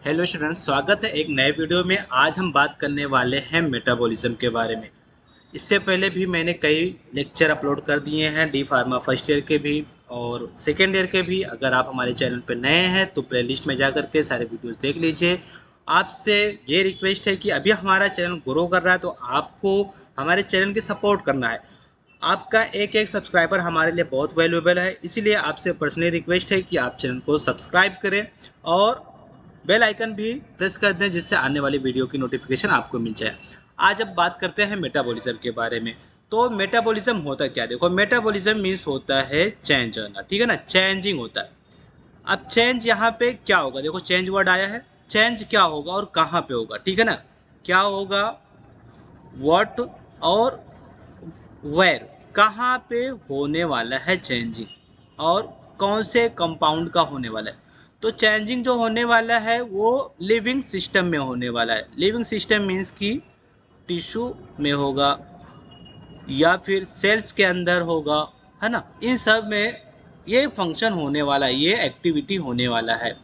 Hello students, स्वागत है एक नए वीडियो में। आज हम बात करने वाले हैं मेटाबॉलिज्म के बारे में। इससे पहले भी मैंने कई लेक्चर अपलोड कर दिए हैं, डी फार्मा फर्स्ट ईयर के भी और सेकेंड ईयर के भी। अगर आप हमारे चैनल पर नए हैं तो प्लेलिस्ट में जा करके सारे वीडियोस देख लीजिए। आपसे ये रिक्वेस्ट है कि अभी हमारा चैनल ग्रो कर रहा है तो आपको हमारे चैनल की सपोर्ट करना है। आपका एक एक सब्सक्राइबर हमारे लिए बहुत वैल्यूएबल है, इसीलिए आपसे पर्सनली रिक्वेस्ट है कि आप चैनल को सब्सक्राइब करें और बेल आइकन भी प्रेस कर दें, जिससे आने वाली वीडियो की नोटिफिकेशन आपको मिल जाए। आज अब बात करते हैं मेटाबॉलिज्म के बारे में। तो मेटाबॉलिज्म होता क्या, देखो मेटाबॉलिज्म मीन्स होता है चेंज होना, ठीक है ना, चेंजिंग होता है। अब चेंज यहाँ पे क्या होगा, देखो चेंज वर्ड आया है, चेंज क्या होगा और कहाँ पे होगा, ठीक है ना। क्या होगा, व्हाट और वेयर, कहाँ पे होने वाला है चेंजिंग और कौन से कंपाउंड का होने वाला है। तो चेंजिंग जो होने वाला है वो लिविंग सिस्टम में होने वाला है। लिविंग सिस्टम मीन्स कि टिश्यू में होगा या फिर सेल्स के अंदर होगा, है ना। इन सब में ये फंक्शन होने वाला है, ये एक्टिविटी होने वाला है।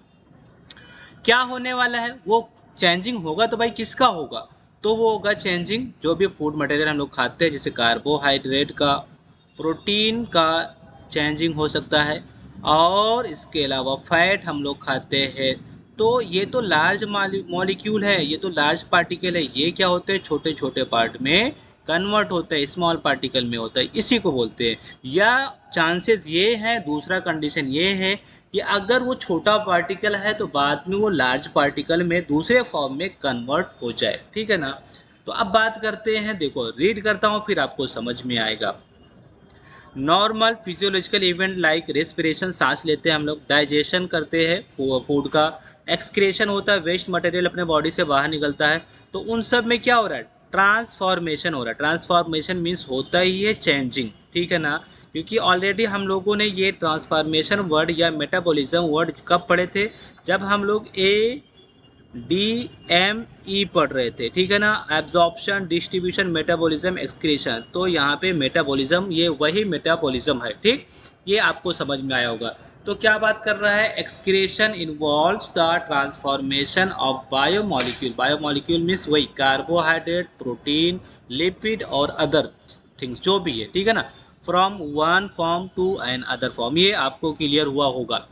क्या होने वाला है, वो चेंजिंग होगा तो भाई किसका होगा, तो वो होगा चेंजिंग जो भी फूड मटेरियल हम लोग खाते हैं, जैसे कार्बोहाइड्रेट का, प्रोटीन का चेंजिंग हो सकता है, और इसके अलावा फैट हम लोग खाते हैं। तो ये तो लार्ज मॉलिक्यूल है, ये तो लार्ज पार्टिकल है। ये क्या होते हैं, छोटे छोटे पार्ट में कन्वर्ट होता है, स्मॉल पार्टिकल में होता है, इसी को बोलते हैं। या चांसेस ये हैं, दूसरा कंडीशन ये है कि अगर वो छोटा पार्टिकल है तो बाद में वो लार्ज पार्टिकल में दूसरे फॉर्म में कन्वर्ट हो जाए, ठीक है ना। तो अब बात करते हैं, देखो रीड करता हूँ फिर आपको समझ में आएगा। Normal physiological event like respiration, सांस लेते हैं हम लोग, डाइजेशन करते हैं फूड का, एक्सक्रेशन होता है, वेस्ट मटेरियल अपने बॉडी से बाहर निकलता है। तो उन सब में क्या हो रहा है, ट्रांसफॉर्मेशन हो रहा है। ट्रांसफॉर्मेशन मीन्स होता ही है चेंजिंग, ठीक है ना। क्योंकि ऑलरेडी हम लोगों ने ये ट्रांसफॉर्मेशन वर्ड या मेटाबॉलिज्म वर्ड कब पढ़े थे, जब हम लोग DME पढ़ रहे थे, ठीक है ना, एब्जॉर्प्शन, डिस्ट्रीब्यूशन, मेटाबॉलिज्म, एक्सक्रीशन। तो यहाँ पे मेटाबॉलिज्म ये वही मेटाबॉलिज्म है, ठीक। ये आपको समझ में आया होगा। तो क्या बात कर रहा है, excretion involves the transformation of biomolecule. Biomolecule means वही कार्बोहाइड्रेट, प्रोटीन, लिपिड और अदर थिंग्स जो भी है, ठीक है ना, from one form to another form. ये आपको क्लियर हुआ होगा।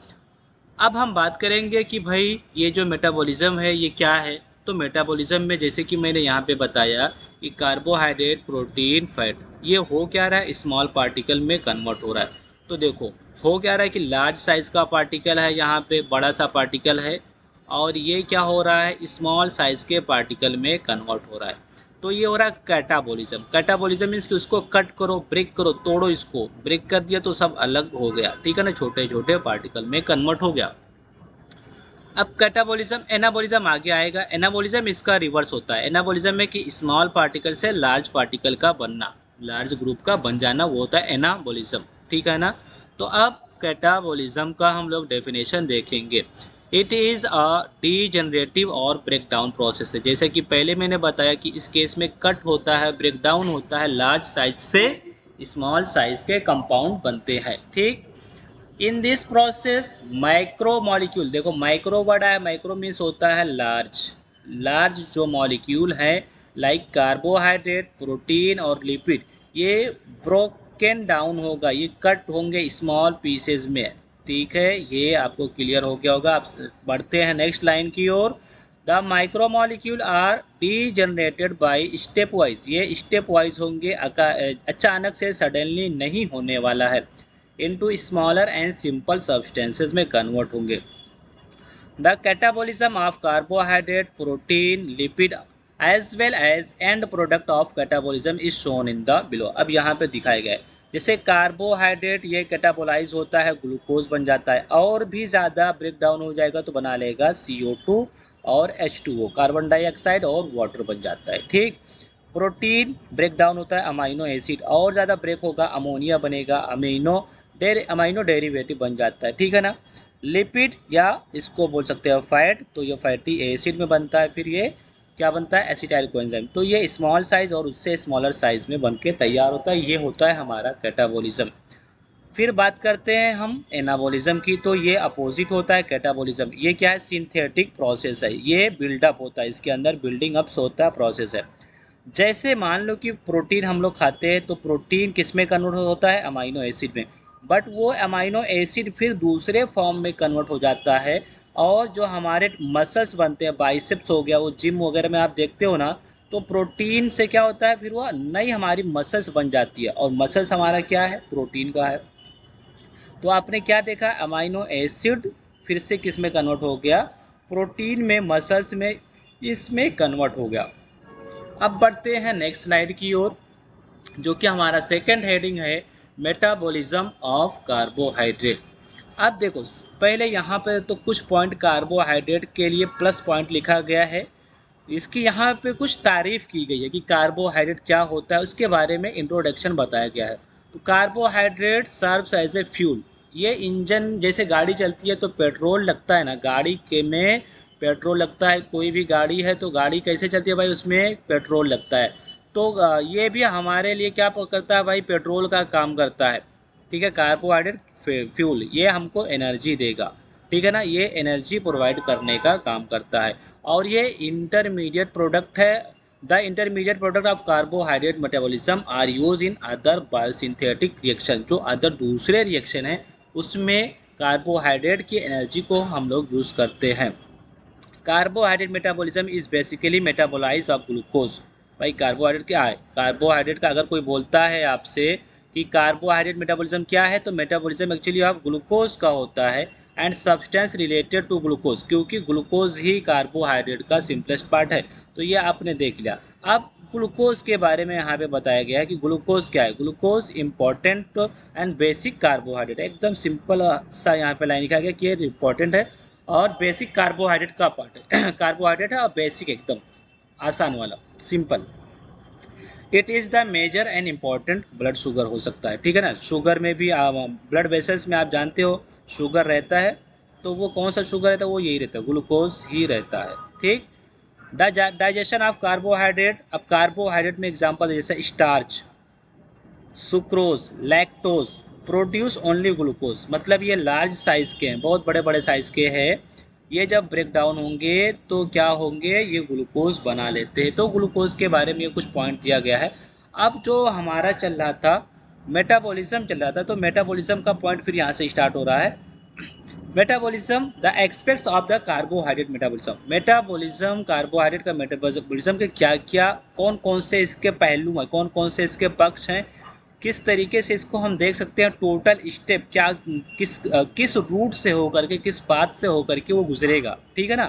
अब हम बात करेंगे कि भाई ये जो मेटाबॉलिज्म है ये क्या है। तो मेटाबॉलिज्म में जैसे कि मैंने यहाँ पे बताया कि कार्बोहाइड्रेट, प्रोटीन, फैट, ये हो क्या रहा है, स्मॉल पार्टिकल में कन्वर्ट हो रहा है। तो देखो हो क्या रहा है कि लार्ज साइज का पार्टिकल है, यहाँ पे बड़ा सा पार्टिकल है, और ये क्या हो रहा है, स्मॉल साइज के पार्टिकल में कन्वर्ट हो रहा है। तो ये हो रहा है कैटाबॉलिज्म। कैटाबॉलिज्म मीन्स कि उसको कट करो, ब्रेक करो, तोड़ो, इसको ब्रेक कर दिया तो सब अलग हो गया, ठीक है ना, छोटे छोटे पार्टिकल में कन्वर्ट हो गया। अब कैटाबॉलिज्म, एनाबॉलिज्म आगे आएगा। एनाबॉलिज्म इसका रिवर्स होता है। एनाबॉलिज्म में कि स्मॉल पार्टिकल से लार्ज पार्टिकल का बनना, लार्ज ग्रुप का बन जाना, वो होता है एनाबॉलिज्म, ठीक है ना। तो अब कैटाबॉलिज्म का हम लोग डेफिनेशन देखेंगे। इट इज़ अ डीजनरेटिव और ब्रेक डाउन प्रोसेस है। जैसे कि पहले मैंने बताया कि इस केस में कट होता है, ब्रेक डाउन होता है, लार्ज साइज से स्मॉल साइज के कंपाउंड बनते हैं, ठीक। In this process micro molecule, देखो माइक्रो वर्ड है, माइक्रो मीन्स होता है लार्ज। लार्ज जो मॉलिक्यूल है लाइक कार्बोहाइड्रेट, प्रोटीन और लिपिड, ये ब्रोकन डाउन होगा, ये कट होंगे स्मॉल पीसेज में, ठीक है। ये आपको क्लियर हो गया होगा। आप बढ़ते हैं नेक्स्ट लाइन की ओर। The micro molecule are degenerated by step wise, ये स्टेप वाइज होंगे, अचानक से सडनली नहीं होने वाला है। into smaller and simple substances में कन्वर्ट होंगे। The catabolism of carbohydrate, protein, lipid as well as end product of catabolism is shown in the below। अब यहाँ पे दिखाए गए, जैसे कार्बोहाइड्रेट ये कैटाबोलाइज होता है, ग्लूकोज बन जाता है, और भी ज़्यादा ब्रेक डाउन हो जाएगा तो बना लेगा CO2 और H2O, कार्बन डाइऑक्साइड और वाटर बन जाता है, ठीक। प्रोटीन ब्रेक डाउन होता है, अमाइनो एसिड, और ज़्यादा ब्रेक होगा, अमोनिया बनेगा, अमाइनो डेरिवेटिव बन जाता है, ठीक है ना। लिपिड या इसको बोल सकते हैं फैट, तो ये फैटी एसिड में बनता है, फिर ये क्या बनता है, एसिटाइल कोएंजाइम। तो ये स्मॉल साइज और उससे स्मॉलर साइज में बन के तैयार होता है, ये होता है हमारा कैटाबॉलिज्म। फिर बात करते हैं हम एनाबॉलिज्म की, तो ये अपोजिट होता है कैटाबॉलिज्म। ये क्या है, सिंथेटिक प्रोसेस है, ये बिल्डअप होता है, इसके अंदर बिल्डिंग अप्स होता है, प्रोसेस है। जैसे मान लो कि प्रोटीन हम लोग खाते हैं तो प्रोटीन किस में कन्वर्ट होता है, अमाइनो एसिड में, बट वो अमाइनो एसिड फिर दूसरे फॉर्म में कन्वर्ट हो जाता है। और जो हमारे मसल्स बनते हैं, बाइसेप्स हो गया, वो जिम वगैरह में आप देखते हो ना, तो प्रोटीन से क्या होता है, फिर वो नई हमारी मसल्स बन जाती है, और मसल्स हमारा क्या है, प्रोटीन का है। तो आपने क्या देखा, अमाइनो एसिड फिर से किस में कन्वर्ट हो गया, प्रोटीन में, मसल्स में, इसमें कन्वर्ट हो गया। अब बढ़ते हैं नेक्स्ट स्लाइड की ओर, जो कि हमारा सेकंड हेडिंग है, मेटाबॉलिज्म ऑफ कार्बोहाइड्रेट। अब देखो, पहले यहाँ पे तो कुछ पॉइंट कार्बोहाइड्रेट के लिए प्लस पॉइंट लिखा गया है, इसकी यहाँ पे कुछ तारीफ की गई है कि कार्बोहाइड्रेट क्या होता है, उसके बारे में इंट्रोडक्शन बताया गया है। तो carbohydrate serves as a fuel, ये इंजन जैसे गाड़ी चलती है तो पेट्रोल लगता है ना, गाड़ी के में पेट्रोल लगता है, कोई भी गाड़ी है तो गाड़ी कैसे चलती है भाई, उसमें पेट्रोल लगता है। तो ये भी हमारे लिए क्या करता है भाई, पेट्रोल का काम करता है। ठीक है, कार्बोहाइड्रेट फ्यूल, ये हमको एनर्जी देगा, ठीक है ना, ये एनर्जी प्रोवाइड करने का काम करता है। और ये इंटरमीडिएट प्रोडक्ट है। The intermediate product of carbohydrate metabolism are use in other biosynthetic reaction, जो अदर दूसरे रिएक्शन है उसमें कार्बोहाइड्रेट की एनर्जी को हम लोग यूज़ करते हैं। Carbohydrate metabolism is basically metabolize of glucose. भाई कार्बोहाइड्रेट क्या है, कार्बोहाइड्रेट का अगर कोई बोलता है आपसे कि कार्बोहाइड्रेट मेटाबॉलिज्म क्या है, तो मेटाबॉलिज्म एक्चुअली ऑफ ग्लूकोज का होता है and substance related to glucose, क्योंकि ग्लूकोज ही कार्बोहाइड्रेट का सिंपलेस्ट पार्ट है। तो ये आपने देख लिया। अब ग्लूकोज के बारे में यहाँ पे बताया गया है कि ग्लूकोज क्या है। Glucose important and basic carbohydrate, एकदम सिंपल सा यहाँ पे लाइन लिखा गया कि ये इंपॉर्टेंट है और बेसिक कार्बोहाइड्रेट का पार्ट है। कार्बोहाइड्रेट है और बेसिक, एकदम आसान वाला, simple. It is the major and important blood sugar हो सकता है, ठीक है ना। शुगर में भी ब्लड वेसल्स में आप जानते हो शुगर रहता है, तो वो कौन सा शुगर रहता है, वो यही रहता है, ग्लूकोज ही रहता है, ठीक। डाइजेशन ऑफ कार्बोहाइड्रेट, अब कार्बोहाइड्रेट में एग्जांपल जैसे starch, sucrose, lactose produce only glucose, मतलब ये लार्ज साइज के हैं, बहुत बड़े बड़े साइज के हैं। ये जब ब्रेक डाउन होंगे तो क्या होंगे, ये ग्लूकोज बना लेते हैं। तो ग्लूकोज के बारे में कुछ पॉइंट दिया गया है। अब जो हमारा चल रहा था मेटाबॉलिज्म चल रहा था, तो मेटाबॉलिज्म का पॉइंट फिर यहाँ से स्टार्ट हो रहा है। Metabolism, the aspects of the carbohydrate metabolism. Metabolism, carbohydrate का मेटाबॉलिज्म के क्या क्या, कौन कौन से इसके पहलू हैं, कौन कौन से इसके पक्ष हैं, किस तरीके से इसको हम देख सकते हैं, टोटल स्टेप क्या, किस रूट से होकर के, किस पाथ से होकर के वो गुजरेगा, ठीक है ना।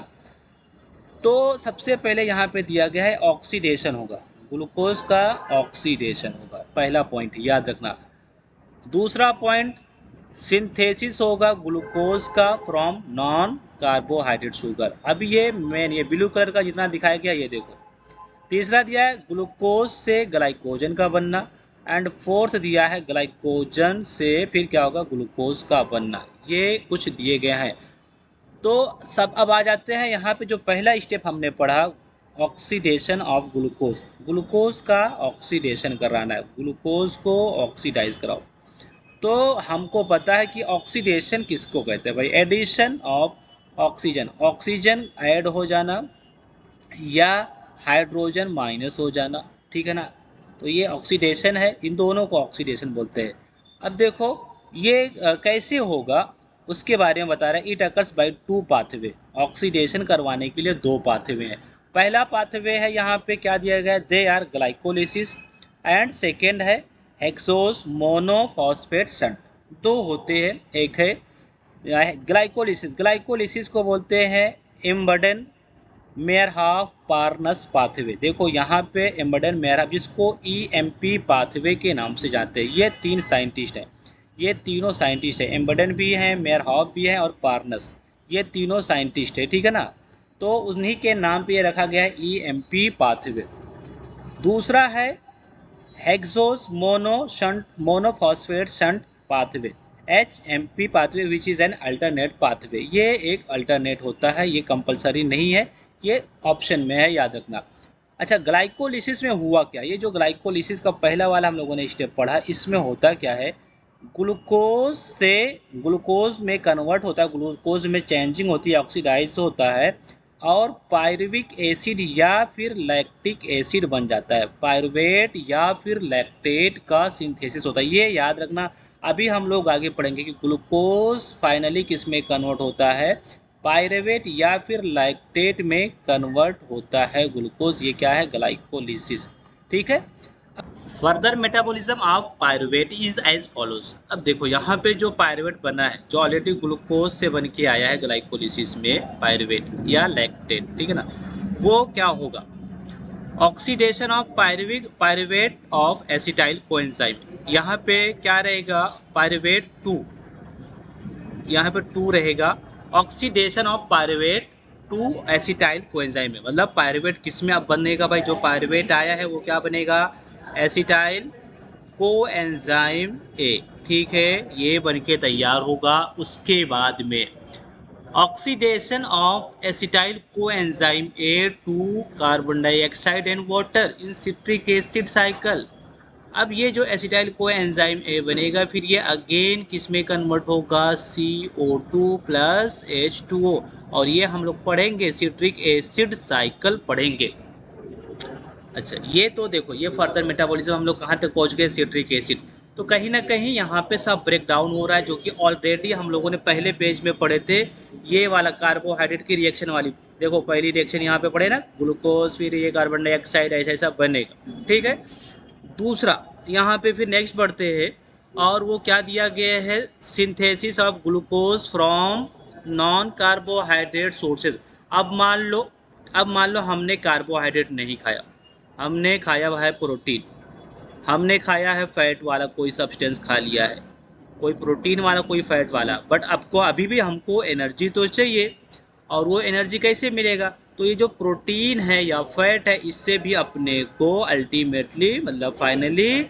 तो सबसे पहले यहाँ पे दिया गया है ऑक्सीडेशन होगा, ग्लूकोज का ऑक्सीडेशन होगा, पहला पॉइंट याद रखना। दूसरा पॉइंट सिंथेसिस होगा ग्लूकोज का फ्रॉम नॉन कार्बोहाइड्रेट शुगर। अभी ये मेन, ये ब्लू कलर का जितना दिखाया गया ये देखो। तीसरा दिया है ग्लूकोज से ग्लाइकोजन का बनना, एंड फोर्थ दिया है ग्लाइकोजन से फिर क्या होगा, ग्लूकोज का बनना। ये कुछ दिए गए हैं। तो सब अब आ जाते हैं यहाँ पे, जो पहला स्टेप हमने पढ़ा, ऑक्सीडेशन ऑफ ग्लूकोज। ग्लूकोज का ऑक्सीडेशन कराना है, ग्लूकोज को ऑक्सीडाइज कराओ। तो हमको पता है कि ऑक्सीडेशन किसको कहते हैं भाई, addition of oxygen, oxygen add हो जाना या हाइड्रोजन माइनस हो जाना, ठीक है ना। तो ये ऑक्सीडेशन है, इन दोनों को ऑक्सीडेशन बोलते हैं। अब देखो ये कैसे होगा उसके बारे में बता रहा है। It occurs by two pathway, oxidation करवाने के लिए दो पाथवे हैं। पहला पाथवे है यहाँ पे क्या दिया गया है, they are glycolysis, and second है हेक्सोस मोनोफॉस्फेट शंट। दो होते हैं, एक है ग्लाइकोलिसिस, ग्लाइकोलिसिस को बोलते हैं एम्बर्डन मेयरहाफ पार्नस पाथवे। देखो यहाँ पे एम्बर्डन मेयरहाफ, जिसको EMP पाथवे के नाम से जानते हैं, ये तीन साइंटिस्ट हैं, ये तीनों साइंटिस्ट हैं, एम्बर्डन भी हैं, मेयरहाफ भी हैं और पार्नस, ये तीनों साइंटिस्ट हैं, ठीक है ना। तो उन्हीं के नाम पे ये रखा गया है EMP पाथवे। दूसरा है hexose monophosphate shunt pathway, HMP pathway, which is an alternate pathway. ये एक अल्टरनेट होता है, ये कंपलसरी नहीं है, ये ऑप्शन में है, याद रखना। अच्छा, ग्लाइकोलिसिस में हुआ क्या, ये जो ग्लाइकोलिसिस का पहला वाला हम लोगों ने स्टेप पढ़ा, इसमें होता क्या है ग्लूकोज से ग्लूकोज में कन्वर्ट होता है, ग्लूकोज में चेंजिंग होती है, ऑक्सीडाइज होता है और पायरुविक एसिड या फिर लैक्टिक एसिड बन जाता है। पायरुवेट या फिर लैक्टेट का सिंथेसिस होता है, ये याद रखना। अभी हम लोग आगे पढ़ेंगे कि ग्लूकोज फाइनली किस में कन्वर्ट होता है, पायरुवेट या फिर लैक्टेट में कन्वर्ट होता है ग्लूकोज। ये क्या है, ग्लाइकोलिसिस। ठीक है। Further metabolism of pyruvate is as follows. अब देखो यहाँ पे जो पायरुवेट बना है, जो ऑलरेडी ग्लूकोज से बन के आया है ग्लाइकोलिसिस में, पायरुवेट या लैक्टेट, ठीक है ना, वो क्या होगा, oxidation of pyruvate of acetyl coenzyme. यहाँ पे क्या रहेगा, पायरुवेट 2, यहाँ पे 2 रहेगा, oxidation of pyruvate to acetyl coenzyme में, मतलब पायरुवेट किस में अब बनेगा भाई, जो पायरुवेट आया है वो क्या बनेगा, एसिटाइल कोएंजाइम ए। ठीक है, ये बनके तैयार होगा। उसके बाद में oxidation of acetyl coenzyme A to carbon dioxide and water in citric acid cycle. अब ये जो एसिटाइल कोएंजाइम ए बनेगा, फिर ये अगेन किस में कन्वर्ट होगा, CO2 प्लस H2O, और ये हम लोग पढ़ेंगे सिट्रिक एसिड साइकिल पढ़ेंगे। अच्छा, ये तो देखो, ये फर्दर मेटाबॉलिज्म हम लोग कहाँ तक पहुँच गए, सिट्रिक एसिड। तो कहीं ना कहीं यहाँ पे सब ब्रेक डाउन हो रहा है, जो कि ऑलरेडी हम लोगों ने पहले पेज में पढ़े थे। ये वाला कार्बोहाइड्रेट की रिएक्शन वाली, देखो पहली रिएक्शन यहाँ पे पढ़े ना, ग्लूकोज, फिर ये कार्बन डाइऑक्साइड, ऐसा ऐसा बनेगा। ठीक है। दूसरा यहाँ पे फिर नेक्स्ट बढ़ते हैं, और वो क्या दिया गया है, synthesis of glucose from non carbohydrate sources. अब मान लो हमने कार्बोहाइड्रेट नहीं खाया, हमने खाया है प्रोटीन, हमने खाया है फैट वाला कोई सब्सटेंस खा लिया है, कोई प्रोटीन वाला कोई फैट वाला, बट आपको अभी भी हमको एनर्जी तो चाहिए, और वो एनर्जी कैसे मिलेगा, तो ये जो प्रोटीन है या फैट है, इससे भी अपने को अल्टीमेटली मतलब फाइनली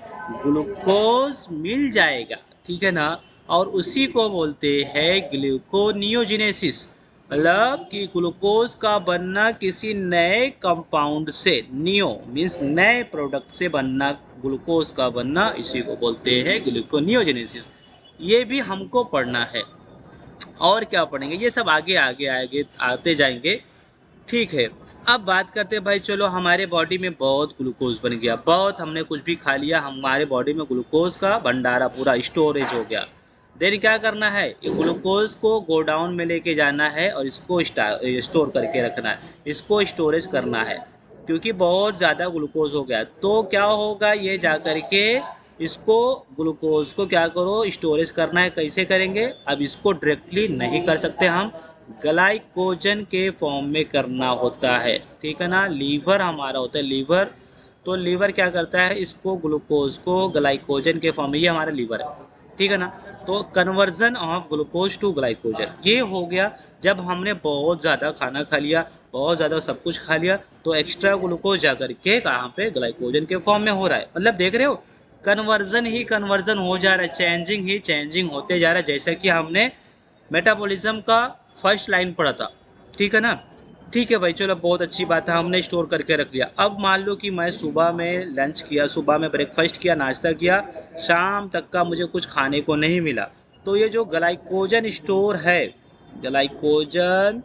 ग्लूकोज मिल जाएगा। ठीक है ना, और उसी को बोलते हैं ग्लूकोनियोजेनेसिस, मतलब कि ग्लूकोज का बनना किसी नए कंपाउंड से, नियो मीन्स नए प्रोडक्ट से बनना, ग्लूकोज का बनना, इसी को बोलते हैं ग्लूकोनियोजेनेसिस। ये भी हमको पढ़ना है। और क्या पढ़ेंगे, ये सब आगे आगे आगे आते जाएंगे। ठीक है। अब बात करते हैं भाई, चलो हमारे बॉडी में बहुत ग्लूकोज बन गया, बहुत हमने कुछ भी खा लिया, हमारे बॉडी में ग्लूकोज का भंडारा पूरा स्टोरेज हो गया। देन क्या करना है, ये ग्लूकोज को गोडाउन में लेके जाना है और इसको स्टोर करके रखना है, इसको स्टोरेज करना है, क्योंकि बहुत ज़्यादा ग्लूकोज हो गया। तो क्या होगा, ये जा करके इसको ग्लूकोज को क्या करो, स्टोरेज करना है। कैसे करेंगे, अब इसको डायरेक्टली नहीं कर सकते हम, ग्लाइकोजन के फॉर्म में करना होता है। ठीक है ना, लीवर हमारा होता है लीवर, तो लीवर क्या करता है, इसको ग्लूकोज को ग्लाइकोजन के फॉर्म में, ये हमारा लीवर है। ठीक है ना, तो conversion of glucose to glycogen ये हो गया। जब हमने बहुत ज़्यादा खाना खा लिया, बहुत ज़्यादा सब कुछ खा लिया, तो एक्स्ट्रा ग्लूकोज जा करके कहाँ पे, ग्लाइकोजन के फॉर्म में हो रहा है। मतलब देख रहे हो, कन्वर्जन ही कन्वर्जन हो जा रहा है, चेंजिंग ही चेंजिंग होते जा रहा है, जैसा कि हमने मेटाबॉलिज्म का फर्स्ट लाइन पढ़ा था। ठीक है ना। ठीक है भाई, चलो बहुत अच्छी बात है, हमने स्टोर करके रख लिया। अब मान लो कि मैं सुबह में लंच किया, सुबह में ब्रेकफास्ट किया, नाश्ता किया, शाम तक का मुझे कुछ खाने को नहीं मिला, तो ये जो ग्लाइकोजन स्टोर है, ग्लाइकोजन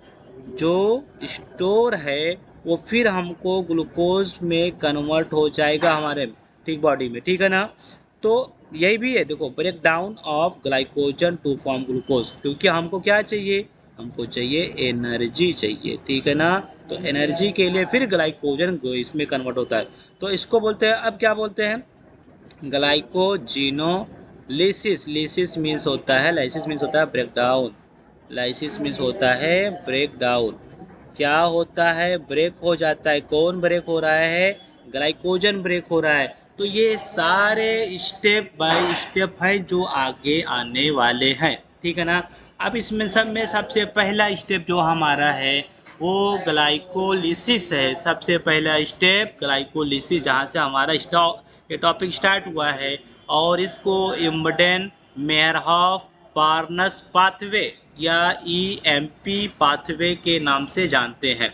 जो स्टोर है, वो फिर हमको ग्लूकोज में कन्वर्ट हो जाएगा हमारे ठीक बॉडी में। ठीक है ना, तो यही भी है, देखो break down of glycogen to form glucose, क्योंकि हमको क्या चाहिए, हमको चाहिए एनर्जी चाहिए। ठीक है ना, तो एनर्जी के लिए फिर ग्लाइकोजन इसमें कन्वर्ट होता है, तो इसको बोलते हैं, अब क्या बोलते हैं, ग्लाइकोजिनोलिसिस। लिसिस मीन्स होता है, लाइसिस मीन्स होता है ब्रेक डाउन, लाइसिस मीन्स होता है ब्रेक डाउन। क्या होता है, ब्रेक हो जाता है। कौन ब्रेक हो रहा है, ग्लाइकोजन ब्रेक हो रहा है। तो ये सारे स्टेप बाय स्टेप है जो आगे आने वाले हैं। ठीक है ना, अब इसमें सब में सबसे पहला स्टेप जो हमारा है वो ग्लाइकोलिसिस है। सबसे पहला स्टेप ग्लाइकोलिसिस, जहाँ से हमारा ये टॉपिक स्टार्ट हुआ है, और इसको इम्बडेन मेयरहॉफ बार्नस पाथवे या EMP पाथवे के नाम से जानते हैं।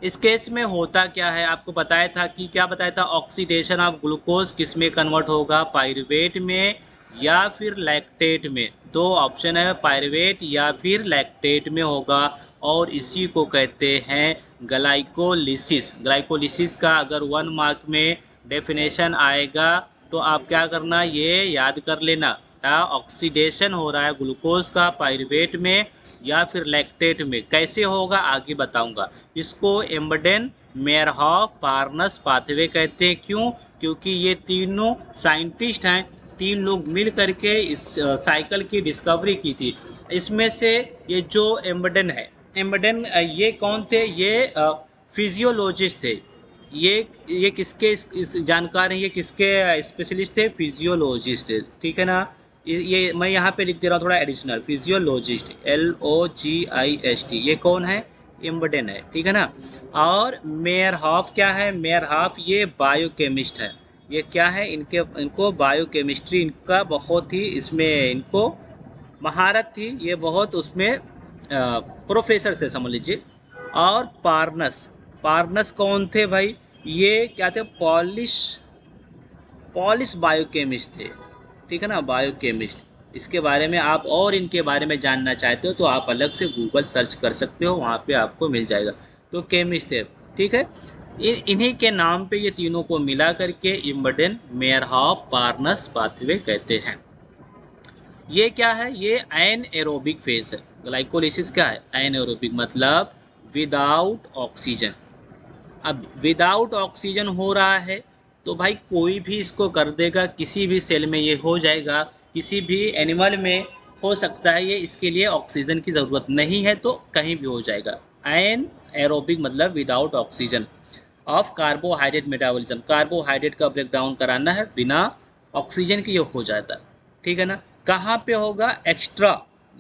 इस केस में होता क्या है, आपको बताया था कि क्या बताया था, ऑक्सीडेशन ऑफ ग्लूकोज किस में कन्वर्ट होगा, पायरुवेट में, या फिर लैक्टेट में। दो ऑप्शन है, पायरुवेट या फिर लैक्टेट में होगा, और इसी को कहते हैं ग्लाइकोलिसिस। ग्लाइकोलिसिस का अगर 1 मार्क में डेफिनेशन आएगा तो आप क्या करना, ये याद कर लेना, ऑक्सीडेशन हो रहा है ग्लूकोज का पायरुवेट में या फिर लैक्टेट में। कैसे होगा आगे बताऊंगा। इसको एम्बडेन मेयरहॉफ पार्नस पाथवे कहते हैं। क्यों? क्योंकि ये तीनों साइंटिस्ट हैं, 3 लोग मिल करके इस साइकिल की डिस्कवरी की थी। इसमें से ये जो एम्बडेन है, एम्बडेन ये कौन थे? ये फिजियोलॉजिस्ट थे। ये किसके इस जानकार हैं, ये किसके स्पेशलिस्ट थे? फिजियोलॉजिस्ट थे, ठीक है ना। ये मैं यहाँ पे लिख दे रहा हूँ थोड़ा एडिशनल, फिजियोलॉजिस्ट, LOGIST। ये कौन है? एम्बडेन है, ठीक है ना। और मेयरहॉफ क्या है? मेयरहॉफ ये बायोकेमिस्ट है। ये क्या है? इनको बायोकेमिस्ट्री, इनका बहुत ही इसमें इनको महारत थी, ये बहुत उसमें प्रोफेसर थे समझ लीजिए। और पार्नस, पार्नस कौन थे भाई? ये क्या थे? पॉलिश बायोकेमिस्ट थे, ठीक है ना, बायोकेमिस्ट। इसके बारे में आप और इनके बारे में जानना चाहते हो तो आप अलग से गूगल सर्च कर सकते हो, वहाँ पे आपको मिल जाएगा। तो केमिस्ट थे, ठीक है। इन्हीं के नाम पे ये तीनों को मिला करके इम्बडेन मेयरहॉफ पार्नस पाथवे कहते हैं। ये क्या है? ये एन एरोबिक फेज है। ग्लाइकोलिसिस क्या है? एन एरोबिक मतलब विदाउट ऑक्सीजन। अब विदाउट ऑक्सीजन हो रहा है तो भाई कोई भी इसको कर देगा, किसी भी सेल में ये हो जाएगा, किसी भी एनिमल में हो सकता है ये, इसके लिए ऑक्सीजन की ज़रूरत नहीं है तो कहीं भी हो जाएगा। एन एरोबिक मतलब without oxygen of carbohydrate metabolism. Carbohydrate का ब्रेक डाउन कराना है, बिना ऑक्सीजन के ये हो जाता है, ठीक है ना। कहाँ पे होगा? Extra,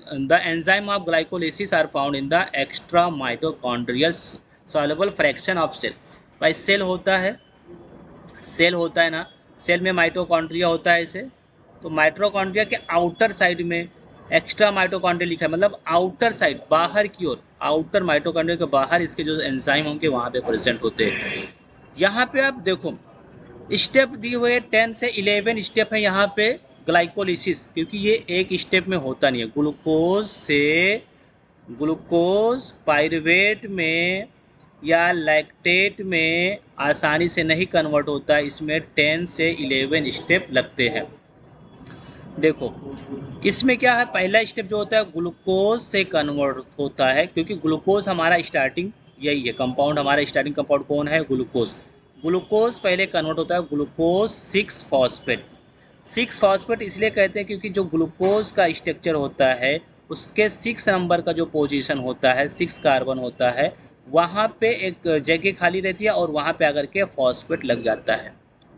the enzyme of glycolysis are found in the extra mitochondrial soluble fraction of cell. भाई सेल होता है, सेल होता है ना, सेल में माइटोकॉन्ड्रिया होता है इसे, तो माइटोकॉन्ड्रिया के आउटर साइड में एक्स्ट्रा माइटोकॉन्ड्रिया लिखा है, मतलब आउटर साइड, बाहर की ओर, आउटर माइटोकॉन्ड्रिया के बाहर इसके जो एंजाइम होंगे वहाँ पे प्रेजेंट होते हैं। यहाँ पे आप देखो स्टेप दिए हुए 10 से 11 स्टेप है यहाँ पे ग्लाइकोलिसिस, क्योंकि ये एक स्टेप में होता नहीं है। ग्लूकोज से ग्लूकोज पायरुवेट में या लैक्टेट में आसानी से नहीं कन्वर्ट होता है, इसमें 10 से 11 स्टेप लगते हैं। देखो इसमें क्या है, पहला स्टेप जो होता है ग्लूकोज से कन्वर्ट होता है, क्योंकि ग्लूकोज हमारा स्टार्टिंग यही है कंपाउंड, हमारा स्टार्टिंग कंपाउंड कौन है? ग्लूकोज। ग्लूकोज पहले कन्वर्ट होता है ग्लूकोज 6 फॉस्फेट। 6 फॉस्फेट इसलिए कहते हैं क्योंकि जो ग्लूकोज का स्ट्रक्चर होता है उसके 6 नंबर का जो पोजीशन होता है, 6 कार्बन होता है, वहाँ पे एक जगह खाली रहती है और वहाँ पे आकर के फॉस्फेट लग जाता है।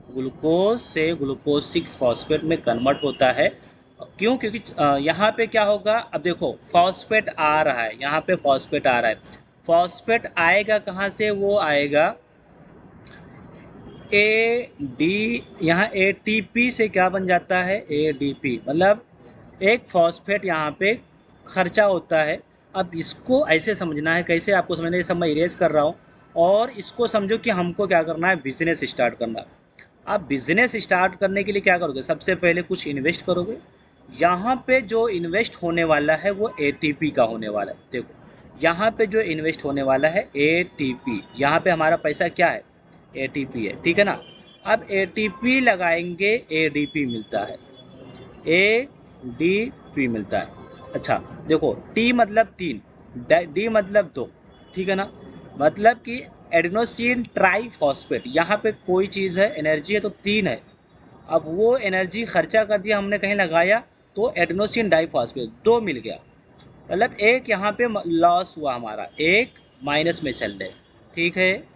ग्लूकोज से ग्लूकोज 6 फॉस्फेट में कन्वर्ट होता है। क्यों? क्योंकि यहाँ पे क्या होगा, अब देखो फॉस्फेट आ रहा है, यहाँ पे फॉस्फेट आ रहा है, फॉस्फेट आएगा कहाँ से? वो आएगा AD, यहाँ ATP से क्या बन जाता है? ADP, मतलब एक फॉस्फेट यहाँ पे खर्चा होता है। अब इसको ऐसे समझना है, कैसे आपको समझना है, ये सब मैं इरेज कर रहा हूँ, और इसको समझो कि हमको क्या करना है, बिजनेस स्टार्ट करना है। आप बिजनेस स्टार्ट करने के लिए क्या करोगे? सबसे पहले कुछ इन्वेस्ट करोगे। यहाँ पे जो इन्वेस्ट होने वाला है वो ATP का होने वाला है। देखो यहाँ पे जो इन्वेस्ट होने वाला है ATP, यहाँ पे हमारा पैसा क्या है? ATP है, ठीक है ना। अब ATP लगाएंगे, ADP मिलता है, ADP मिलता है। अच्छा देखो T मतलब 3, D मतलब 2, ठीक है ना, मतलब कि एडेनोसिन ट्राइफॉस्फेट, यहाँ पे कोई चीज़ है, एनर्जी है तो 3 है। अब वो एनर्जी खर्चा कर दिया हमने, कहीं लगाया, तो एडेनोसिन डाइफॉस्फेट 2 मिल गया, मतलब एक यहाँ पे लॉस हुआ हमारा, एक माइनस में चल रहे, ठीक है।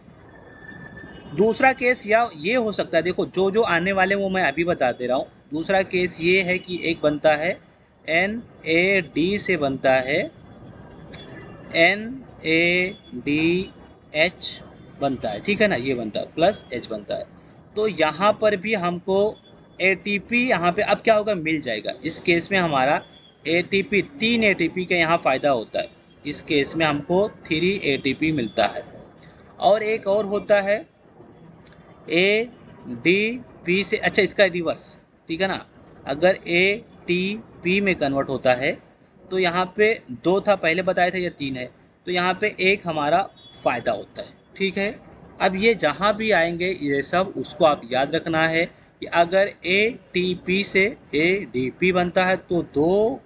दूसरा केस या ये हो सकता है, देखो जो जो आने वाले वो मैं अभी बता दे रहा हूँ। दूसरा केस ये है कि एक बनता है NAD से बनता है NADH बनता है, ठीक है ना, ये बनता है प्लस H बनता है। तो यहाँ पर भी हमको ATP यहाँ पे अब क्या होगा, मिल जाएगा। इस केस में हमारा ATP 3 ATP का यहाँ फ़ायदा होता है, इस केस में हमको 3 ATP मिलता है। और एक और होता है ADP से, अच्छा इसका रिवर्स, ठीक है ना, अगर ATP में कन्वर्ट होता है तो यहाँ पे 2 था पहले बताया था, ये 3 है, तो यहाँ पे एक हमारा फ़ायदा होता है। ठीक है, अब ये जहाँ भी आएंगे ये सब उसको आप याद रखना है कि अगर ATP से ADP बनता है तो 2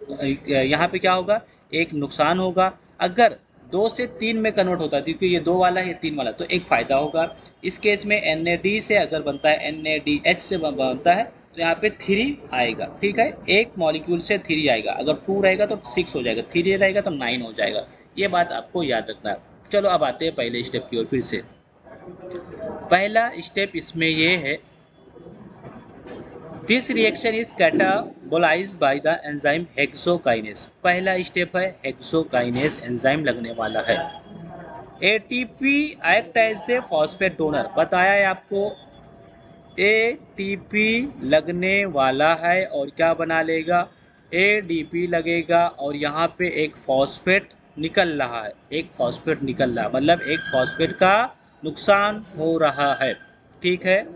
यहाँ पे क्या होगा, एक नुकसान होगा। अगर 2 से 3 में कन्वर्ट होता है क्योंकि ये 2 वाला है, ये 3 वाला, तो एक फ़ायदा होगा। इस केस में NAD से अगर बनता है, NADH से बनता है तो यहाँ पे 3 आएगा। ठीक है, एक मॉलिक्यूल से 3 आएगा, अगर 2 रहेगा तो 6 हो जाएगा, 3 रहेगा तो 9 हो जाएगा। ये बात आपको याद रखना है। चलो अब आते हैं पहले स्टेप की ओर फिर से। पहला स्टेप इसमें ये है, this reaction is catabolised by the enzyme hexokinase. पहला स्टेप है हेक्सोकाइनेज एंजाइम लगने वाला है। ATP act as a phosphate donor, बताया है आपको। एटीपी लगने वाला है और क्या बना लेगा, एडीपी लगेगा और यहाँ पे एक फॉस्फेट निकल रहा है, एक फॉस्फेट निकल रहा है, मतलब एक फॉस्फेट का नुकसान हो रहा है। ठीक है,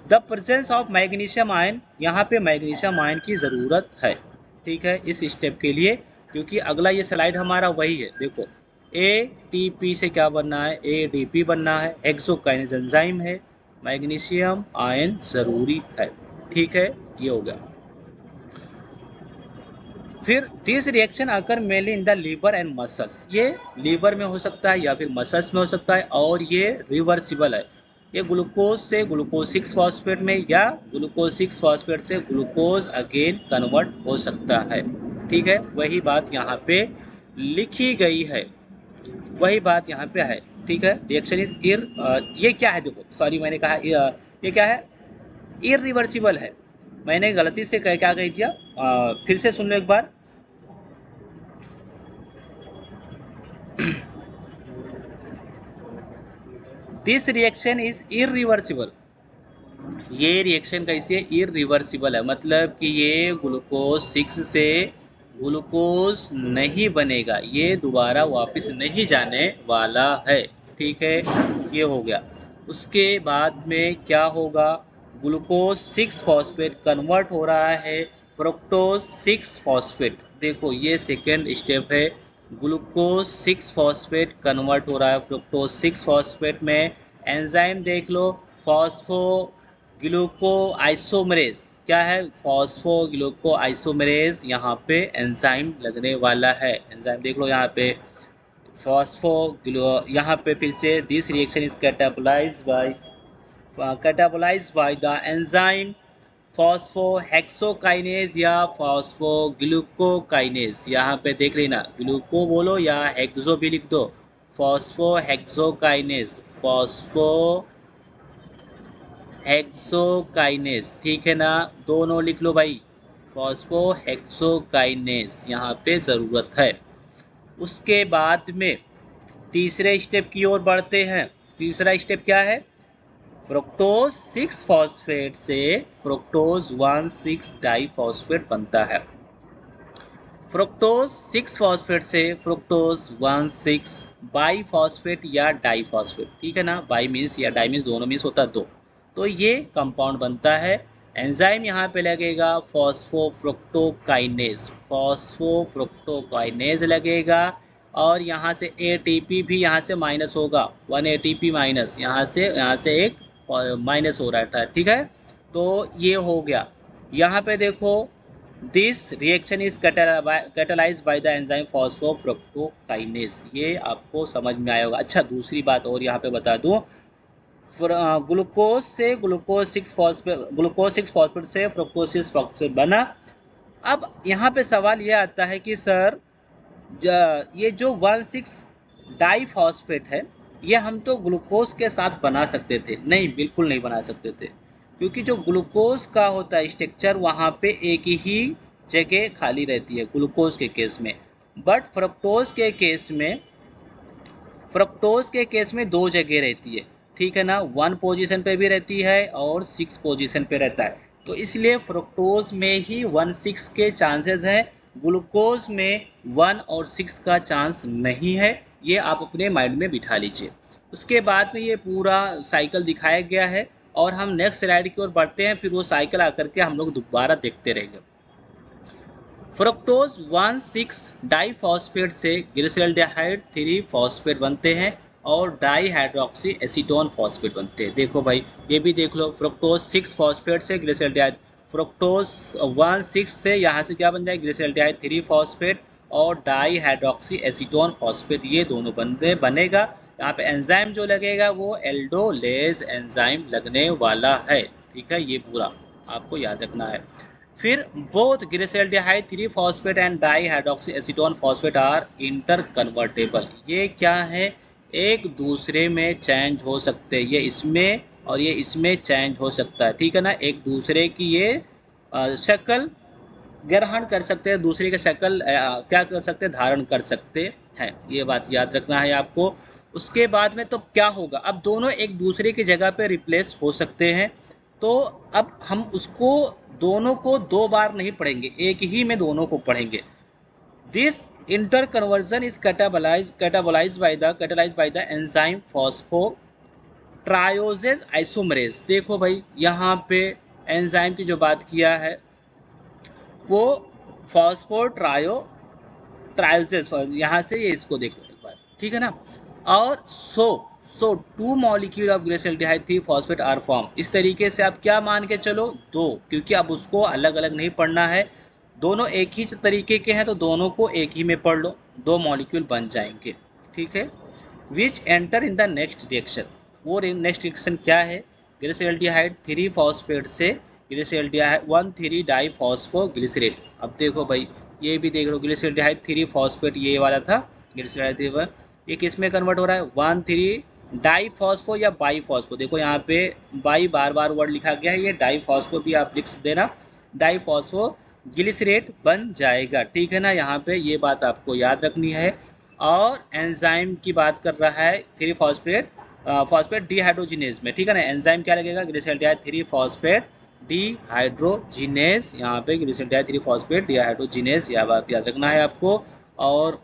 the presence of magnesium ion, यहाँ पे मैग्नीशियम आयन की ज़रूरत है। ठीक है, इस स्टेप के लिए, क्योंकि अगला ये स्लाइड हमारा वही है। देखो एटीपी से क्या बनना है, एडीपी बनना है, हेक्सोकाइनेज एंजाइम है, मैग्नीशियम आयन ज़रूरी है। ठीक है, ये हो गया। फिर this reaction occur mainly in the liver and muscles, ये लीवर में हो सकता है या फिर मसल्स में हो सकता है, और ये रिवर्सिबल है। ये ग्लूकोज से ग्लूकोज 6 फॉस्फेट में या ग्लूकोज 6 फॉस्फेट से ग्लूकोज अगेन कन्वर्ट हो सकता है। ठीक है, वही बात यहाँ पे लिखी गई है, वही बात यहाँ पे है। ठीक है, रिएक्शन इज ये क्या है, देखो सॉरी मैंने कहा ये क्या है, इरिवर्सिबल है। मैंने गलती से क्या कह दिया, फिर से सुन लो एक बार। दिस रिएक्शन इज इरिवर्सिबल, ये रिएक्शन कैसी है, इरिवर्सिबल है, मतलब कि ये ग्लूकोज 6 से ग्लूकोज नहीं बनेगा, ये दोबारा वापस नहीं जाने वाला है। ठीक है, ये हो गया। उसके बाद में क्या होगा, ग्लूकोज 6 फॉस्फेट कन्वर्ट हो रहा है फ्रुक्टोज 6 फॉस्फेट। देखो ये सेकेंड स्टेप है, ग्लूकोज 6 फॉस्फेट कन्वर्ट हो रहा है फ्रुक्टोज 6 फॉस्फेट में। एंजाइम देख लो, फॉस्फो ग्लूको आइसोमरेज, क्या है, फॉस्फो ग्लूको आइसोमरेज, यहाँ पे एंजाइम लगने वाला है। एंजाइम देख लो यहाँ पे फॉस्फो, यहाँ पे फिर से this reaction is catabolised by the enzyme phosphohexokinase या फॉस्फोग्लूकोकाइनेज। यहाँ पे देख लेना, ग्लूको बोलो या हेक्सो भी लिख दो, फॉस्फोहेक्सोकाइनेज, फॉस्फोहेक्सोकाइनेज। ठीक है ना, दोनों लिख लो भाई, फॉस्फोहेक्सोकाइनेज यहाँ पे ज़रूरत है। उसके बाद में तीसरे स्टेप की ओर बढ़ते हैं। तीसरा स्टेप क्या है, फ्रुक्टोज 6 फॉस्फेट से फ्रुक्टोज 1,6 डाइफॉस्फेट बनता है। फ्रुक्टोज 6 फॉस्फेट से फ्रुक्टोज 1,6 बाईफॉस्फेट या डाइफॉस्फेट। ठीक है ना, बाई मीन्स या डाई मीन्स दोनों मीन्स होता है दो, तो ये कंपाउंड बनता है। एंजाइम यहाँ पे लगेगा फॉस्फोफ्रुक्टोकाइनेज, फॉस्फोफ्रुक्टोकाइनेज लगेगा, और यहाँ से एटीपी भी यहाँ से माइनस होगा, 1 एटीपी माइनस, यहाँ से एक माइनस हो रहा है। ठीक है, तो ये हो गया। यहाँ पे देखो, this reaction is catalysed by the enzyme phosphofructokinase, ये आपको समझ में आया होगा। अच्छा, दूसरी बात और यहाँ पे बता दूँ, ग्लूकोज से ग्लूकोज 6 फॉस्फेट से फ्रुक्टोज 6 फॉस्फेट बना। अब यहाँ पे सवाल ये आता है कि सर ये जो 1,6 डाइफॉस्फेट है, ये हम तो ग्लूकोज के साथ बना सकते थे। नहीं, बिल्कुल नहीं बना सकते थे, क्योंकि जो ग्लूकोज का होता है स्ट्रक्चर, वहाँ पे एक ही जगह खाली रहती है ग्लूकोज के केस में, बट फ्रुक्टोज के केस में 2 जगह रहती है। ठीक है ना, 1 पोजीशन पे भी रहती है और 6 पोजीशन पे रहता है, तो इसलिए फ्रुक्टोज में ही 1,6 के चांसेस हैं, ग्लूकोज में 1 और 6 का चांस नहीं है। ये आप अपने माइंड में बिठा लीजिए। उसके बाद में ये पूरा साइकिल दिखाया गया है, और हम नेक्स्ट स्लाइड की ओर बढ़ते हैं, फिर वो साइकिल आकर के हम लोग दोबारा देखते रहेंगे। फ्रुक्टोज 1,6 डाइफॉस्फेट से ग्लिसरॉल्डिहाइड 3 फॉस्फेट बनते हैं और डाई हाइड्रोक्सी एसीटोन फॉस्फेट बनते हैं। देखो भाई ये भी देख लो, फ्रुक्टोज 6 फॉस्फेट से ग्लिसरॉल्डिहाइड, फ्रुक्टोज 1,6 से यहाँ से क्या बन जाए ग्लिसरॉल्डिहाइड 3 फॉस्फेट और डाई हाइड्रोक्सी एसीटोन फॉस्फेट, ये दोनों बनेगा। यहाँ पे एंजाइम जो लगेगा वो एल्डोलेज एंजाइम लगने वाला है। ठीक है, ये पूरा आपको याद रखना है। फिर both glyceraldehyde 3 phosphate and dihydroxyacetone phosphate are interconvertible. ये क्या है, एक दूसरे में चेंज हो सकते हैं, ये इसमें और ये इसमें चेंज हो सकता है। ठीक है ना, एक दूसरे की ये शक्ल ग्रहण कर सकते हैं, दूसरे की शक्ल क्या कर सकते हैं, धारण कर सकते हैं। ये बात याद रखना है आपको। उसके बाद में तो क्या होगा, अब दोनों एक दूसरे की जगह पे रिप्लेस हो सकते हैं। तो अब हम उसको दोनों को 2 बार नहीं पढ़ेंगे, एक ही में दोनों को पढ़ेंगे। This interconversion is catabolised by the enzyme phospho triose isomerase. देखो भाई यहाँ पे एंजाइम की जो बात किया है वो ट्रायोजेज, यहाँ से ये इसको देखो एक बार, ठीक है ना। और so 2 molecule of glyceraldehyde 3 phosphate are form. इस तरीके से आप क्या मान के चलो, 2, क्योंकि अब उसको अलग अलग नहीं पढ़ना है, दोनों एक ही तरीके के हैं तो दोनों को एक ही में पढ़ लो, 2 मॉलिक्यूल बन जाएंगे। ठीक है, विच enter in the next reaction. वो नेक्स्ट रिएक्शन क्या है, ग्लिसरॉल्डिहाइड 3 फॉस्फेट से ग्लिसरॉल्डिहाइड 1,3 डाइफॉस्फोग्लिसरेट। अब देखो भाई ये भी देख लो, ग्लिसरॉल्डिहाइड 3 फॉस्फेट ये वाला था ग्लिसरॉल्डिहाइड, ये किस में कन्वर्ट हो रहा है 1,3 डाइफॉस्फो या बाईफॉस्फो। देखो यहाँ पे बाई बार बार वर्ड लिखा गया है, ये डाइफॉस्फो भी आप लिख देना, डाइफॉस्फो ग्लिसरेट बन जाएगा। ठीक है ना, यहाँ पे ये बात आपको याद रखनी है। और एंजाइम की बात कर रहा है 3 फॉस्फेट डिहाइड्रोजिनेज में। ठीक है ना, एंजाइम क्या लगेगा ग्लिसरॉल्डिहाइड 3 फॉस्फेट डिहाइड्रोजिनेज, यहाँ पे ग्लिसरॉल्डिहाइड 3 फॉस्फेट डिहाइड्रोजिनेज, यह बात याद रखना है आपको। और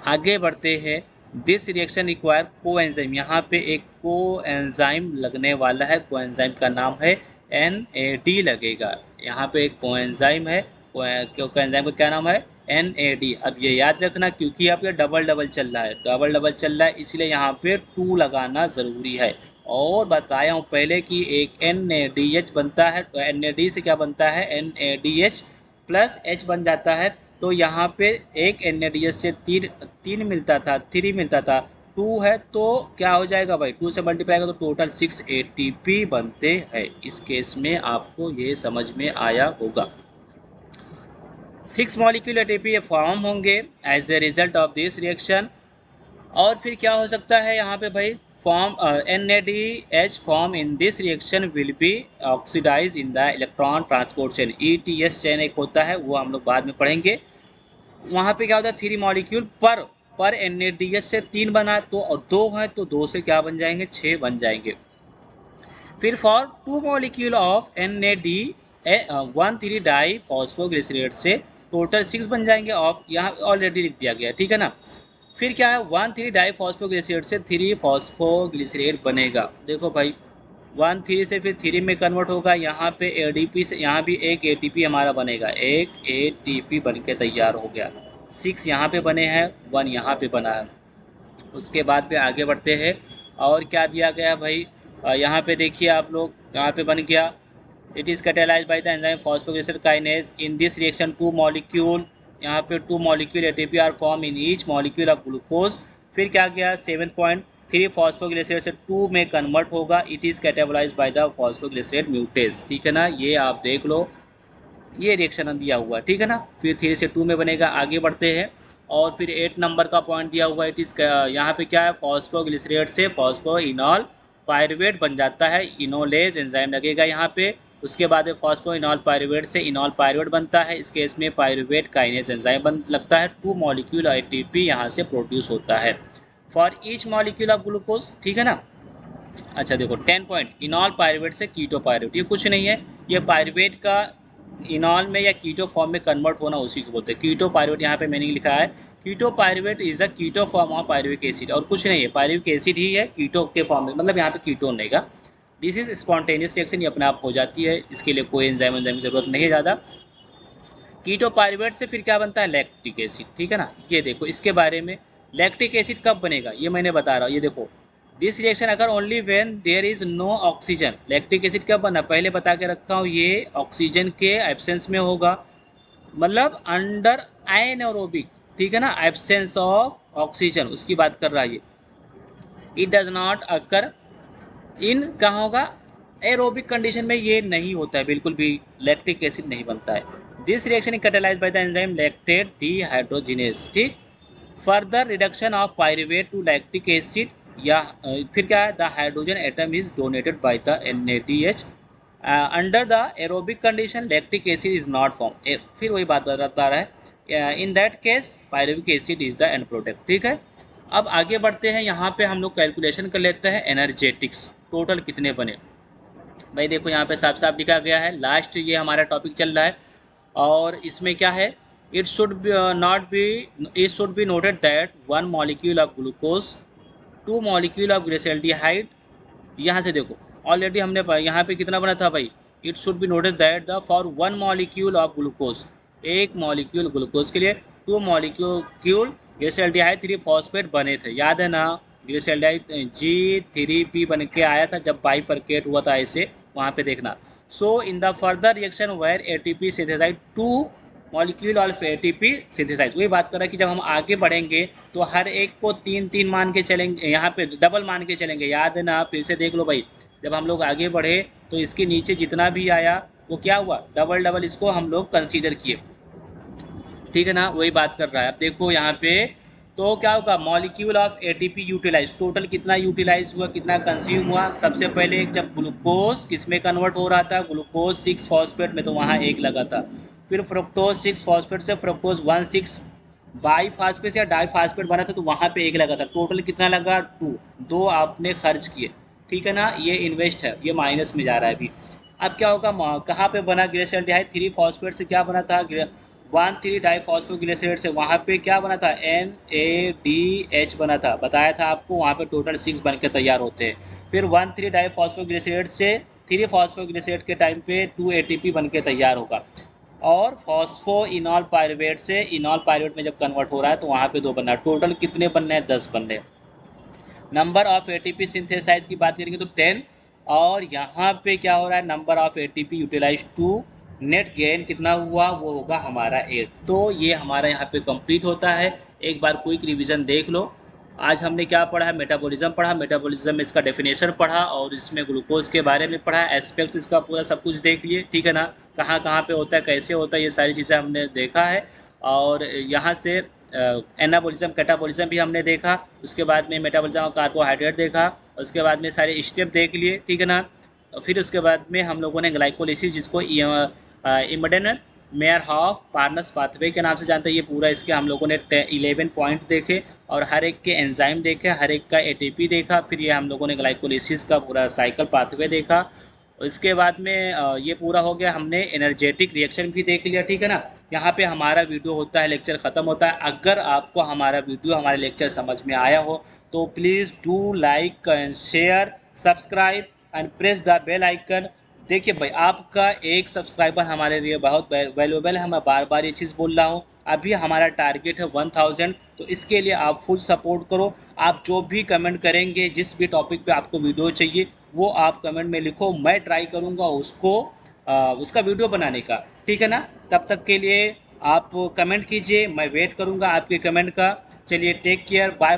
आगे बढ़ते हैं, दिस रिएक्शन रिक्वायर कोएंजाइम। यहाँ पे एक कोएंजाइम लगने वाला है, कोएंजाइम का नाम है NAD लगेगा। यहाँ पे एक कोएंजाइम है, कोएंजाइम का क्या नाम है NAD। अब ये याद रखना क्योंकि यहाँ पे डबल डबल चल रहा है, डबल डबल चल रहा है, इसलिए यहाँ पे 2 लगाना ज़रूरी है। और बताया हूँ पहले कि एक NADH बनता है, तो NAD से क्या बनता है NADH प्लस H बन जाता है। तो यहाँ पे एक NADH से 3 मिलता था, 3 मिलता था, 2 है तो क्या हो जाएगा भाई 2 से मल्टीप्लाई करो तो टोटल 6 ATP बनते हैं। इस केस में आपको ये समझ में आया होगा। 6 मॉलिक्यूल ATP फॉर्म होंगे as a result of this reaction. और फिर क्या हो सकता है यहाँ पे भाई, form NADH form in this reaction will be oxidise in the electron transport chain. ETS chain एक होता है, वो हम लोग बाद में पढ़ेंगे। वहाँ पे क्या होता है 3 मॉलिक्यूल पर NADH से 3 बना तो, और 2 है तो 2 से क्या बन जाएंगे 6 बन जाएंगे। फिर फॉर 2 मॉलिक्यूल ऑफ NAD 1,3 डाइफॉस्फोग्लिसरेट से टोटल 6 बन जाएंगे, ऑफ यहाँ ऑलरेडी लिख दिया गया। ठीक है ना, फिर क्या है 1,3 डाइफॉस्फोग्लिसरेट से 3 फॉस्फोग्लिसरेट बनेगा। देखो भाई 1,3 से फिर 3 में कन्वर्ट होगा, यहाँ पे ADP से यहाँ भी एक ATP हमारा बनेगा, एक ATP बन के तैयार हो गया। 6 यहाँ पे बने हैं, 1 यहाँ पे बना है। उसके बाद पे आगे बढ़ते हैं, और क्या दिया गया भाई, यहाँ पे देखिए आप लोग, यहाँ पे बन गया it is catalysed by the enzyme phosphoglycerate kinase in this reaction 2 molecule, यहाँ पे 2 molecule ATP are form in each molecule of glucose. फिर क्या गया 7th पॉइंट, 3 फॉस्फोग्लिसरेट से 2 में कन्वर्ट होगा, it is catabolised by the phosphoglycerate mutase. ठीक है ना, ये आप देख लो, ये रिएक्शन दिया हुआ है। ठीक है ना, फिर 3 से 2 में बनेगा। आगे बढ़ते हैं, और फिर 8 नंबर का पॉइंट दिया हुआ है, इट इज़ यहाँ पे क्या है फॉस्फोग्लिसरेट से फॉस्फोइनॉल पायरुवेट बन जाता है, इनोलेज एंजाइम लगेगा यहाँ पे। उसके बाद फॉस्फोइनॉल पायरुवेट से इनॉल पायरुवेट बनता है, इस केस में पायरुवेट काइनेज एंजाइम लगता है। 2 मॉलिक्यूल ATP यहाँ से प्रोड्यूस होता है for each molecule of glucose. ठीक है ना, अच्छा देखो 10 पॉइंट, इनॉल पायरुवेट से कीटो पायरुवेट, ये कुछ नहीं है, ये पायरुवेट का इनॉल में या कीटो फॉर्म में कन्वर्ट होना, उसी को बोलते हैं कीटो पायरुवेट। यहाँ पे मीनिंग लिखा है keto pyruvate is a keto form of pyruvic acid, और कुछ नहीं है, पायरुविक एसिड ही है कीटो के फॉर्म में, मतलब यहाँ पे कीटोन रहेगा। दिस इज स्पॉन्टेनियस रिएक्शन, ये अपने आप हो जाती है, इसके लिए कोई एंजाइम की जरूरत नहीं है ज़्यादा। कीटोपाइरुवेट से फिर क्या बनता है, लैक्टिक एसिड, ठीक है ना। ये देखो इसके बारे में, लैक्टिक एसिड कब बनेगा ये मैंने बता रहा हूँ, ये देखो दिस रिएक्शन अगर only when there is no oxygen. Lactic acid कब बना, पहले बता के रखा हूँ, ये ऑक्सीजन के एब्सेंस में होगा, मतलब अंडर एनारोबिक, ठीक है ना, एब्सेंस ऑफ ऑक्सीजन उसकी बात कर रहा है ये। इट डज नॉट अकर इन, कहाँ होगा, एरोबिक कंडीशन में ये नहीं होता है बिल्कुल भी, लैक्टिक एसिड नहीं बनता है। This reaction is catalysed by the enzyme lactate dehydrogenase, ठीक। Further reduction of pyruvate to lactic acid, या फिर क्या है, the hydrogen atom is donated by the NADH under the aerobic condition lactic acid is not form. फिर वही बात बता रहा है, in that case pyruvic acid is the end product, ठीक है। अब आगे बढ़ते हैं, यहाँ पे हम लोग कैलकुलेशन कर लेते हैं एनर्जेटिक्स, टोटल कितने बने। भाई देखो यहाँ पे साफ साफ लिखा गया है, लास्ट ये हमारा टॉपिक चल रहा है, और इसमें क्या है, it should be noted that 1 molecule of glucose, 2 molecule of glyceraldehyde. यहाँ से देखो ऑलरेडी हमने यहाँ पे कितना बना था भाई, it should be noted that the for 1 molecule of glucose, एक मॉलिक्यूल ग्लूकोज के लिए 2 मॉलिक्यूल ग्लिसरॉल्डिहाइड 3 फॉस्फेट बने थे, याद है ना, ग्लिसरॉल्डिहाइड G3P बन के आया था जब बाइफरकेट हुआ था ऐसे, वहाँ पे देखना। So in the further reaction where ATP synthesise 2 molecule of ATP synthesise, वही बात कर रहा है कि जब हम आगे बढ़ेंगे तो हर एक को 3-3 मान के चलेंगे, यहाँ पे डबल मान के चलेंगे, याद है ना, फिर से देख लो भाई, जब हम लोग आगे बढ़े तो इसके नीचे जितना भी आया वो क्या हुआ, डबल डबल इसको हम लोग कंसीडर किए, ठीक है ना, वही बात कर रहा है। अब देखो यहाँ पे तो क्या होगा, molecule of ATP utilise, total कितना यूटिलाइज हुआ, कितना कंज्यूम हुआ। सबसे पहले जब ग्लूकोज किस में कन्वर्ट हो रहा था, ग्लूकोज 6 फॉस्फेट में, तो वहाँ 1 लगा था। फिर फ्रुक्टोज 6 फॉस्फेट से फ्रुक्टोज 1,6 बाईफास्फेट या डाईफास्फेट बना था, तो वहाँ पे 1 लगा था, टोटल कितना लगा 2 आपने खर्च किए, ठीक है ना, ये इन्वेस्ट है, ये माइनस में जा रहा है अभी। अब क्या होगा, कहाँ पे बना ग्लिसरॉल्डिहाइड 3 फॉस्फेट से क्या बना था, 1,3 डाईफॉस्फोग्लिसराइड से, वहाँ पे क्या बना था, NADH बना था, बताया था आपको, वहाँ पे टोटल 6 बन के तैयार होते हैं। फिर 1,3 डाईफॉस्फोग्लिसराइड से 3 फॉस्फोग्लिसराइड के टाइम पे 2 ATP बन के तैयार होगा, और फॉस्फोइनॉल पायरुवेट से इनॉल पायरुवेट में जब कन्वर्ट हो रहा है तो वहाँ पे 2 बनना है, टोटल कितने बनने हैं, 10 बनने। नंबर ऑफ ATP सिंथेसाइज की बात करेंगे तो 10, और यहाँ पे क्या हो रहा है, number of ATP utilise 2, net gain कितना हुआ, वो होगा हमारा 8। तो ये हमारा यहाँ पे कंप्लीट होता है। एक बार क्विक रिवीजन देख लो, आज हमने क्या पढ़ा है, मेटाबॉलिज्म पढ़ा, मेटाबॉलिज्म में इसका डेफिनेशन पढ़ा, और इसमें ग्लूकोज के बारे में पढ़ा, एस्पेक्ट्स इसका पूरा सब कुछ देख लिए, ठीक है ना, कहाँ कहाँ पे होता है, कैसे होता है, ये सारी चीज़ें हमने देखा है। और यहाँ से एनाबॉलिज्म कैटाबॉलिज्म भी हमने देखा, उसके बाद में मेटाबॉलिज्म और कार्बोहाइड्रेट देखा, उसके बाद में सारे स्टेप देख लिए, ठीक है ना। फिर उसके बाद में हम लोगों ने ग्लाइकोलिसिस, जिसको इमडन मेयर-हॉफ पार्नस पाथवे के नाम से जानते हैं, ये पूरा इसके हम लोगों ने 11 पॉइंट देखे, और हर एक के एंजाइम देखे, हर एक का ATP देखा, फिर ये हम लोगों ने ग्लाइकोलिसिस का पूरा साइकिल पाथवे देखा। इसके बाद में ये पूरा हो गया, हमने एनर्जेटिक रिएक्शन भी देख लिया, ठीक है ना। यहाँ पे हमारा वीडियो होता है, लेक्चर ख़त्म होता है। अगर आपको हमारा वीडियो, हमारे लेक्चर समझ में आया हो तो please do like and share, subscribe and press the bell icon. देखिए भाई, आपका एक सब्सक्राइबर हमारे लिए बहुत वैल्यूएबल है, मैं बार बार ये चीज़ बोल रहा हूँ। अभी हमारा टारगेट है 1000, तो इसके लिए आप फुल सपोर्ट करो। आप जो भी कमेंट करेंगे, जिस भी टॉपिक पे आपको वीडियो चाहिए, वो आप कमेंट में लिखो, मैं ट्राई करूँगा उसको उसका वीडियो बनाने का, ठीक है ना। तब तक के लिए आप कमेंट कीजिए, मैं वेट करूँगा आपके कमेंट का। चलिए, टेक केयर, बाय।